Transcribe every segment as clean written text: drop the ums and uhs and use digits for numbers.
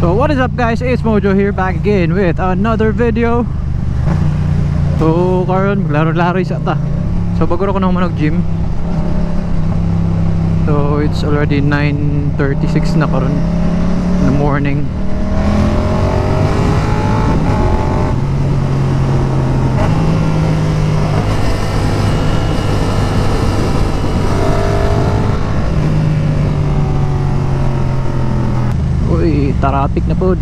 So what is up guys, it's Mojo here back again with another video. So karon maglaro-laro isa ta. So bago ako nang mag-gym. So it's already 9:36 na karon in the morning. Uy, traffic na pod.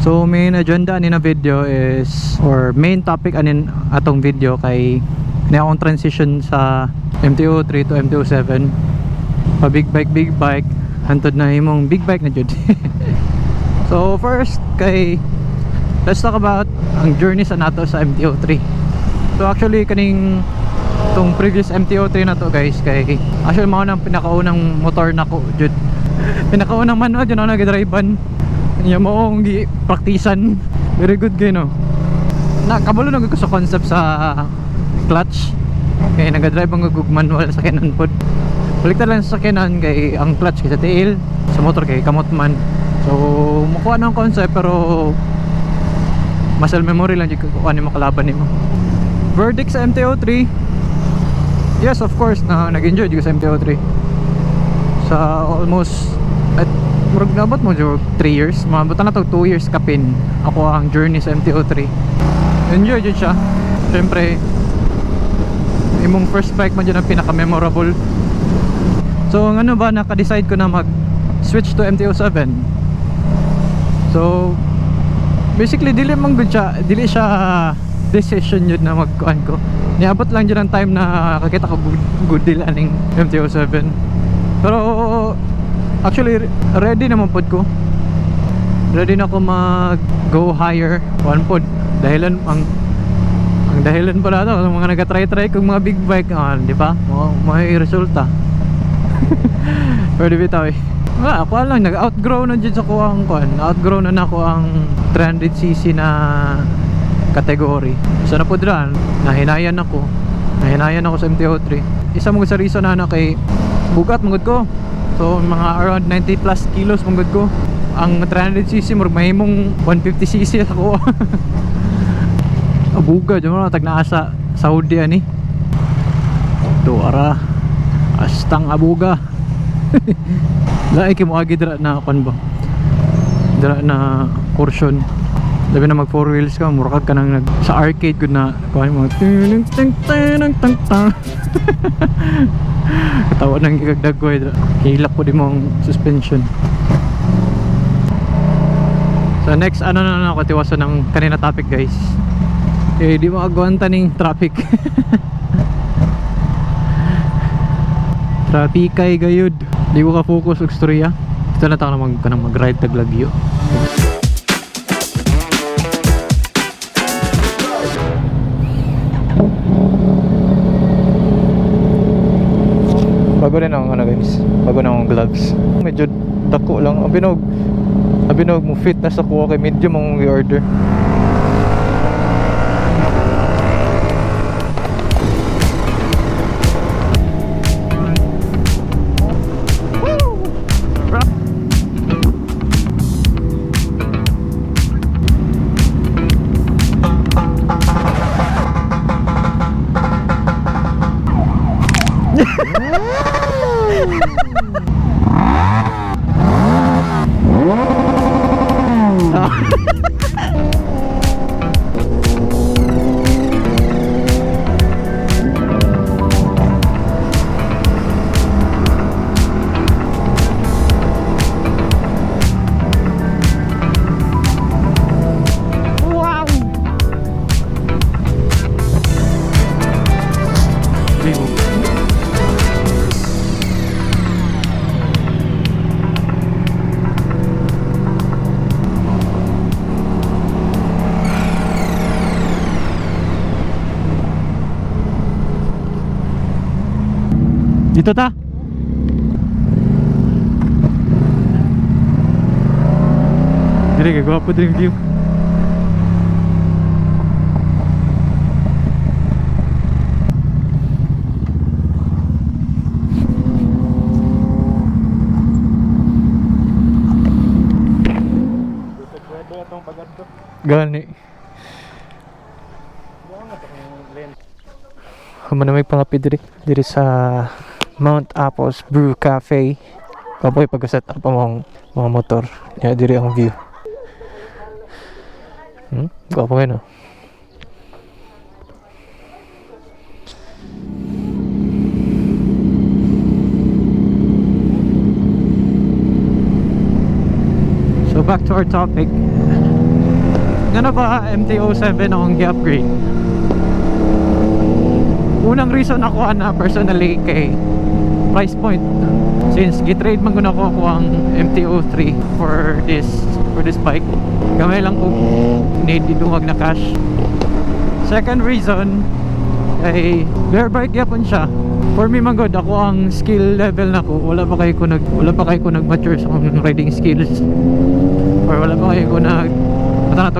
So main agenda ani na video is, or main topic anin atong video kay na akong transition sa MT-03 to MT-07 pa big bike hantod na himong big bike na jud. So first kay let's talk about ang journey sa nato sa MT-03. So actually kaning tong previous MT-03 na to guys, kay actually mao nang pinakaunang motor nako jud. Pinakaunang manual jud na nag-drivean. Niya mo ang praktisan. Very good kayo no. Nakabalo na ko sa concept sa clutch. Kaya nag-drive ang manual sa Canon pod. Baliktad lang sa Canon kay ang clutch kay sa tail, sa motor kay kamot man. So makuha na ang concept pero muscle memory lang jud kung ano makalaban nimo. Verdict sa MT-03. Yes, of course na nag-enjoy jud sa MT-03. Sa almost at murag nabot mo jud 3 years. Mabot na to 2 years kapin ako ang journey sa MT-03. Enjoy jud siya. Syempre imong first bike man jud ang pinaka memorable. So ano ba, naka-decide ko na mag-switch to MT-07. So basically dili siya decision yun na magkuhan ko. Niabot lang dyan ang time na kakita ko good deal aning MT-07. Pero actually ready naman pod ko. Ready na ako mag go higher one pod. Dahilan ang dahilan pala to sa mga naga-try kung mga big bike, di ba? May resulta. Pwede bitaw eh. Wala, ako lang, nag-outgrow na dyan sa kuwang kuhan. Outgrow na ako ang 300cc na kategory. Isa na po dyan, nahinayan ako sa MT-03. Isa mo sa reason na kay bugat mangod ko. So mga around 90 plus kilos mangod ko. Ang 300cc mahimong 150cc ako. Abuga dyan mo na tagna sa Saudi ani. Tuara astang abuga. Lain kay mo agi dira na kon ba, dira na portion. Labi na mag 4 wheels ka, murag ka nang sa arcade gud na kuan mo ting ting ting tang tang. Katawa nang gigagdag ko dira. Kilak po di mo ang suspension. So next ano na ako tiwasan ng kanina topic guys. Eh di mo agwanta ning traffic. Traffic kay gayud. Di ko ka-focus og storya. Ito na tayo mag-ride taglagyo. Bago rin ang guys. Bago na ang gloves. Medyo dako lang. Abinog mo fit na sa kuha kay medium ang i-order. Dito ta. Dire kay gwapo din view. Itong pagad to. Gani. Lens. Humanamig pangapi diri sa Mount Apples Brew Cafe. Kapoy pag-set up ang mga motor. Ya diri ang view. Kapoy no. So back to our topic. Ano ba MT-07 akong gi-upgrade? Unang reason ako na personally kay price point. Since gitrade man guna ko ang MT-03 for this bike. Gamay lang ko need idungag na cash. Second reason ay bare bike yapon siya. For me man good, ako ang skill level nako wala pa kay ko nag-mature sa akong riding skills. Or wala pa kay ko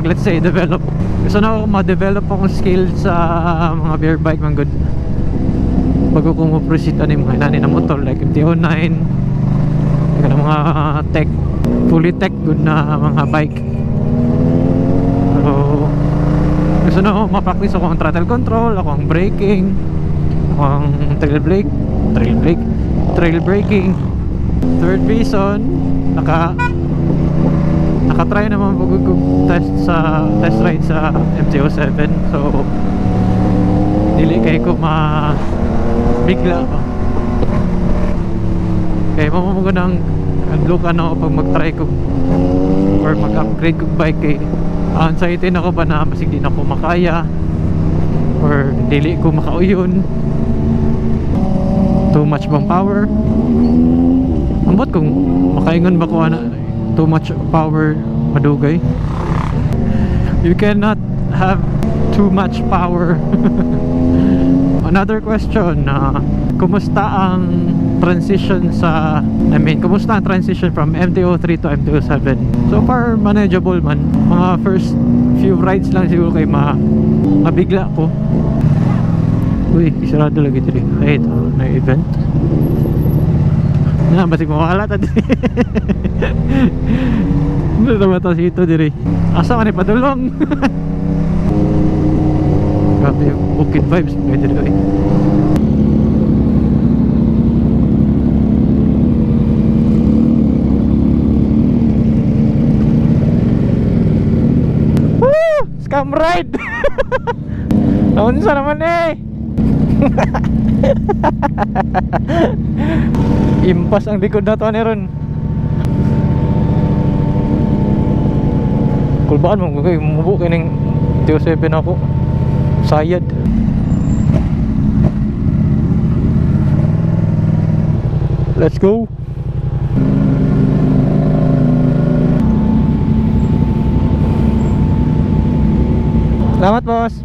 let's say develop. Gusto na ako ma-develop akong skills sa mga bare bike man good. Bago ko mo proceed ano yung mga inani na motor like MT-09, like mga tech, fully tech good na mga bike. So gusto na ako ma-practice ako ang throttle control, ako ang braking, ako ang trail braking. Third reason, naka-try naman po test ride sa MT-07. So dili kay ko bigla pa. Kaya mamamago ng adlukan ako pag mag-try ko or mag-upgrade ko bike kay anxiety na ako ba na masig di na ako makaya or dili ko makauyon, too much bang power, ambot kung makaingon ba ko na too much power madugay. You cannot have too much power. Another question, kumusta ang transition kumusta ang transition from MT-03 to MT-07? So far, manageable man. Mga first few rides lang siguro kay mabigla ko. Uy, isarado lagi dito. Ay, ito, may event. Basig mawala ta diri. Ano naman ito sito diri? Asa man ipadulong? Grabe yung bukid vibes pwede rin. Woo! Scam ride! Naunsa naman eh! Impas ang likod na to ni Ron. Kulbaan mo kay mubo kining MT-07 ako. Sayad. Let's go. Salamat, boss.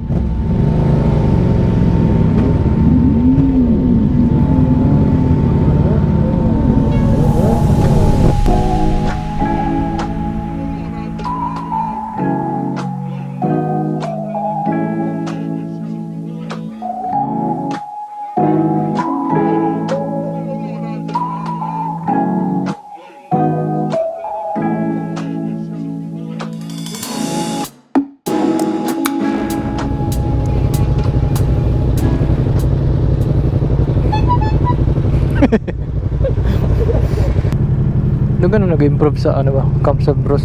Doon ganun nag-improve sa Camps of Bros.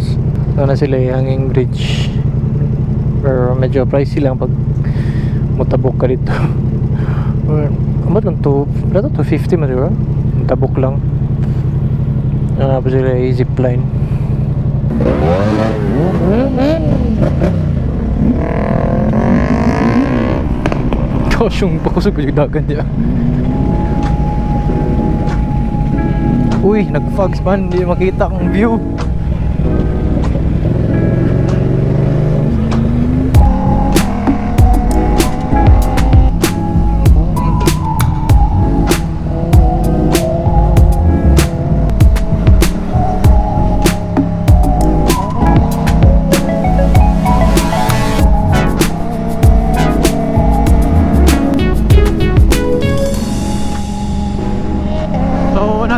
Doon na sila hanging bridge. Pero medyo pricey lang pag mutabok ka dito. Kamat lang 250 man diba? Mutabok lang. Ano pa sila zipline. Kasyong pakusog ko yung dagan niya. Uy, nag-fogs man, hindi makita ang view.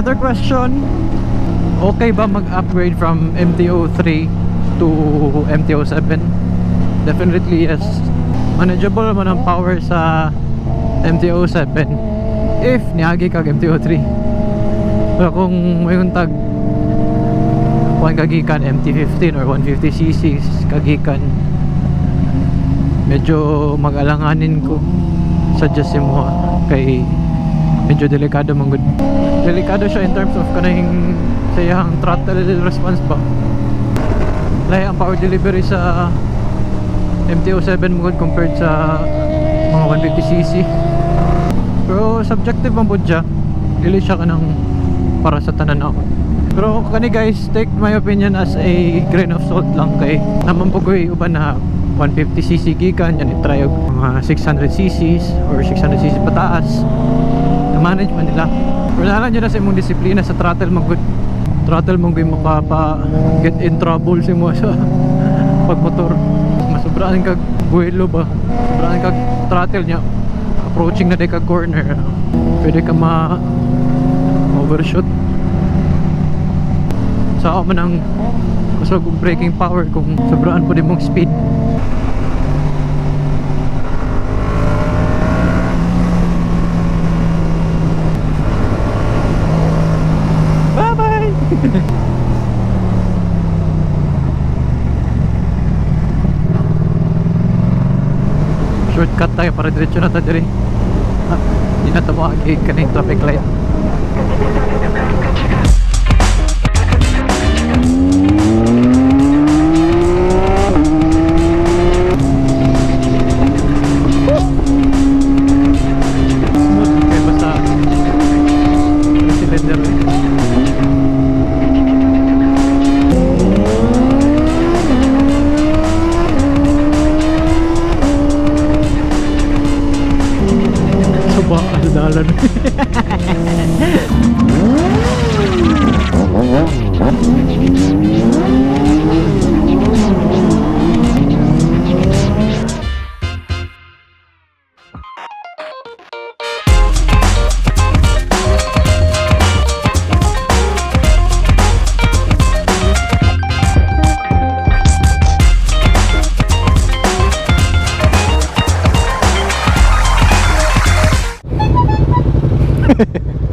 Another question, okay ba mag-upgrade from MT-03 to MT-07. Definitely yes, manageable man ang power sa MT-07 if niagi kag MT-03. Pero kung may untag kuan kagikan MT-15 or 150cc kagikan, medyo mag-alanganin ko, suggest mo kay medyo delikado man gud. Delikado siya in terms of kanang sayang throttle response pa. Lahi ang power delivery sa MT-07 mo gud compared sa mga 150cc. Pero subjective ang budya, dili siya kanang para sa tanan ako. Pero kani guys, take my opinion as a grain of salt lang, kay naman po ko uban na 150cc gikan yan i-try og mga 600cc or 600cc pataas na management nila. Pero nalang dyan na sa imong disiplina sa throttle mo good. Throttle mo gawin makapa get in trouble si mo sa pagmotor. Masubraan kag buwelo ba, sobraan kag throttle niya, approaching na day kag corner, pwede ka overshoot. Sa ako man ang kusog og braking power kung sobraan po din mong speed. Bye bye. Shortcut tayo para diretso na tayo diri. Hindi na ito makakigig ka na yung traffic light.